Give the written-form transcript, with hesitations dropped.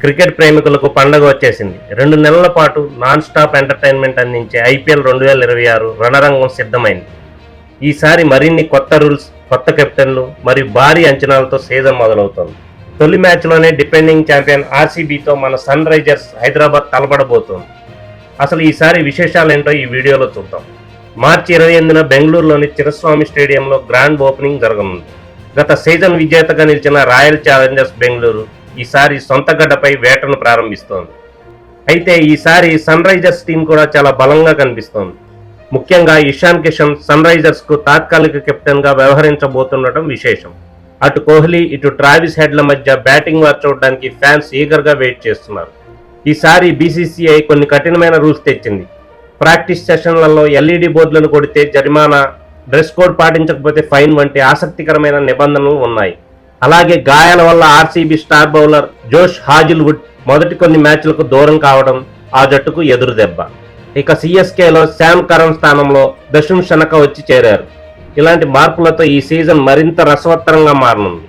Cricket ప్రేమికులకు పండగ వచ్చేసింది. 2 నెలల పాటు నాన్ స్టాప్ ఎంటర్టైన్మెంట్ అందించే ఐపీఎల్ 2026 రణరంగం సిద్ధమైంది. ఈసారి మరిన్ని కొత్త రూల్స్, కొత్త కెప్టెన్లు మరియు భారీ అంచనాలతో సీజన్ మొదలవుతోంది. తొలి మ్యాచ్లోనే డిపెండింగ్ ఛాంపియన్ ఆర్సీబీతో మన సన్ రైజర్స్ హైదరాబాద్ తలపడబోతోంది. అసలు ఈసారి విశేషాలేంటో ఈ వీడియోలో చూద్దాం. మార్చి 28న బెంగళూరులోని చిరస్వామి స్టేడియంలో గ్రాండ్ ఓపెనింగ్ జరగనుంది. గత సీజన్ విజేతగా నిలిచిన రాయల్ ఛాలెంజర్స్ బెంగళూరు ఈసారి సొంత గడ్డపై వేటను ప్రారంభిస్తోంది. అయితే ఈసారి సన్ రైజర్స్ టీం కూడా చాలా బలంగా కనిపిస్తోంది. ముఖ్యంగా ఇషాన్ కిషన్ సన్ రైజర్స్ కు తాత్కాలిక కెప్టెన్ గా వ్యవహరించబోతుండటం విశేషం. అటు కోహ్లీ, ఇటు ట్రావిస్ హెడ్ల మధ్య బ్యాటింగ్ వార్ చూడడానికి ఫ్యాన్స్ ఈగర్ గా వెయిట్ చేస్తున్నారు. ఈసారి బీసీసీఐ కొన్ని కఠినమైన రూల్స్ తెచ్చింది. ప్రాక్టీస్ సెషన్లలో ఎల్ఈడి బోర్డులను కొడితే జరిమానా, డ్రెస్ కోడ్ పాటించకపోతే ఫైన్ వంటి ఆసక్తికరమైన నిబంధనలు ఉన్నాయి. అలాగే గాయాల వల్ల RCB star bowler Josh Hazlewood మొదటి కొన్ని మ్యాచ్లకు దూరం కావడం ఆ జట్టుకు ఎదురు దెబ్బ. ఇక సిఎస్కేలో శామ్ కరన్ స్థానంలో దశున్ షనక వచ్చి చేరారు. ఇలాంటి మార్పులతో ఈ సీజన్ మరింత రసవత్తరంగా మారనుంది.